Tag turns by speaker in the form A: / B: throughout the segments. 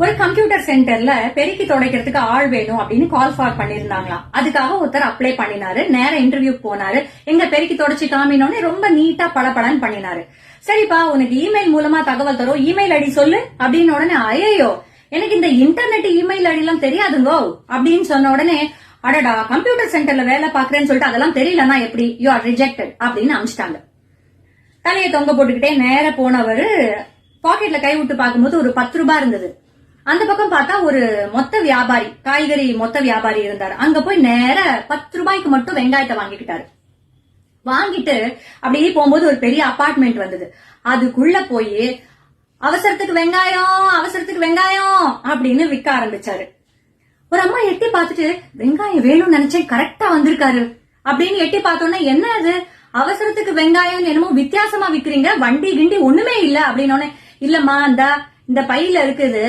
A: ஒரு கம்ப்யூட்டர் சென்டர்ல பெருக்கி துடைக்கிறதுக்கு ஆள் வேணும் அப்படின்னு கால் ஃபார் பண்ணிருந்தாங்களாம். அதுக்காக ஒருத்தர் அப்ளை பண்ணினாரு. நேர இன்டர்வியூ போனாரு. எங்க பெருக்கி தொடச்சு காமினோன்னு ரொம்ப நீட்டா படபடன்னு பண்ணினாரு. சரிப்பா, உனக்கு இமெயில் மூலமா தகவல் தரும், இமெயில் ஐடி சொல்லு அப்படின்னு உடனே, ஐயோ எனக்கு இந்த இன்டர்நெட் இமெயில் ஐடி எல்லாம் தெரியாதுங்கோ அப்படின்னு சொன்ன உடனே, அடடா கம்ப்யூட்டர் சென்டர்ல வேலை பாக்குறேன்னு சொல்லிட்டு அதெல்லாம் தெரியலன்னா எப்படி, யூ ஆர் ரிஜெக்டட் அப்படின்னு அமிச்சிட்டாங்க. தலையை தொங்க போட்டுக்கிட்டே நேர போனவரு பாக்கெட்ல கை விட்டு பார்க்கும்போது ஒரு 10 ரூபாய் இருந்தது. அந்த பக்கம் பார்த்தா ஒரு மொத்த வியாபாரி, காய்கறி மொத்த வியாபாரி இருந்தாரு. அங்க போய் நேர 10 ரூபாய்க்கு மட்டும் வெங்காயத்தை வாங்கிக்கிட்டாரு. வாங்கிட்டு அப்படியே போகும்போது ஒரு பெரிய அபார்ட்மெண்ட் வந்தது. அதுக்குள்ள போய் அவசரத்துக்கு வெங்காயம், அவசரத்துக்கு வெங்காயம் அப்படின்னு விற்க ஆரம்பிச்சாரு. ஒரு அம்மா எட்டி பார்த்துட்டு, வெங்காயம் வேணும்னு நினைச்சேன், கரெக்டா வந்திருக்காரு அப்படின்னு எட்டி பார்த்தோன்னா, என்ன அது அவசரத்துக்கு வெங்காயம் என்னமோ வித்தியாசமா விக்கிறீங்க, வண்டி கிண்டி ஒண்ணுமே இல்ல அப்படின்னு. இல்லம்மா, இந்த பையில இருக்குது,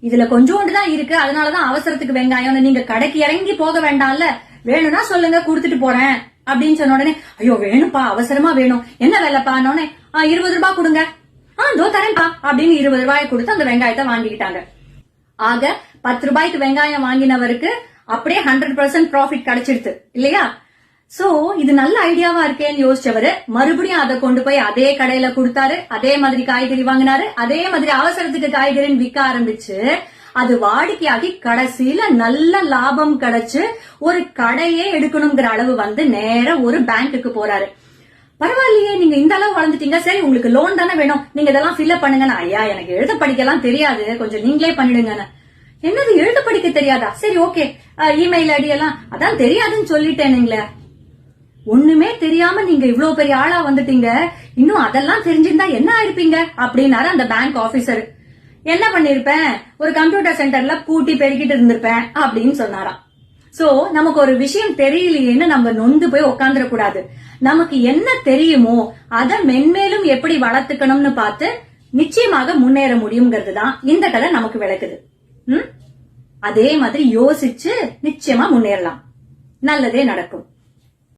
A: இதுல கொஞ்சோண்டுதான் இருக்கு, அதனாலதான் அவசரத்துக்கு வெங்காயம், நீங்க கடைக்கு இறங்கி போக வேண்டாம்ல, வேணும்னா சொல்லுங்க கொடுத்துட்டு போறேன் அப்படின்னு சொன்ன உடனே, ஐயோ வேணும்பா அவசரமா வேணும், என்ன வேலைப்பா? 20 ரூபாய் கொடுங்க. தோ தரேன்பா அப்படின்னு 20 ரூபாய் கொடுத்து அந்த வெங்காயத்தை வாங்கிக்கிட்டாங்க. ஆக 10 ரூபாய்க்கு வெங்காயம் வாங்கினவருக்கு அப்படியே 100% ப்ராஃபிட் கிடைச்சிடுது இல்லையா? சோ இது நல்ல ஐடியாவா இருக்கேன்னு யோசிச்சவரு மறுபடியும் அதை கொண்டு போய் அதே கடையில கொடுத்தாரு. அதே மாதிரி காய்கறி வாங்கினாரு. அதே மாதிரி அவசரத்துக்கு காய்கறின்னு விற்க ஆரம்பிச்சு அது வாடிக்கையாகி கடைசியில நல்ல லாபம் கிடைச்சு ஒரு கடையே எடுக்கணுங்கிற அளவு வந்து நேர ஒரு பேங்க்குக்கு போறாரு. பரவாயில்லையே, நீங்க இந்த அளவு வளர்ந்துட்டீங்க, சரி உங்களுக்கு லோன் தானே வேணும், நீங்க இதெல்லாம் ஃபில்அப் பண்ணுங்க. ஐயா எனக்கு எழுத படிக்கலாம் தெரியாது, கொஞ்சம் நீங்களே பண்ணிடுங்க. என்னது எழுத படிக்க தெரியாதா? சரி ஓகே, இமெயில் ஐடி எல்லாம் அதான் தெரியாதுன்னு சொல்லிட்டேனுங்களே. ஒண்ணுமே தெரியாம நீங்க இவ்வளவு பெரிய ஆளா வந்துட்டீங்க, இன்னும் அதெல்லாம் தெரிஞ்சிருந்தா என்ன ஆயிருப்பீங்க அப்படின்னாரு அந்த பேங்க் ஆபீசர். என்ன பண்ணிருப்பேன், ஒரு கம்ப்யூட்டர் சென்டர்ல பூட்டி பெருக்கிட்டு இருந்திருப்பேன் அப்படின்னு சொன்னாராம். சோ நமக்கு ஒரு விஷயம் தெரியலையேன்னு நம்ம நொந்து போய் உட்காந்துட கூடாது. நமக்கு என்ன தெரியுமோ அதை மென்மேலும் எப்படி வளர்த்துக்கணும்னு பார்த்து நிச்சயமாக முன்னேற முடியுங்கிறது தான் இந்த கதை நமக்கு விளக்குது. அதே மாதிரி யோசிச்சு நிச்சயமா முன்னேறலாம், நல்லதே நடக்கும்.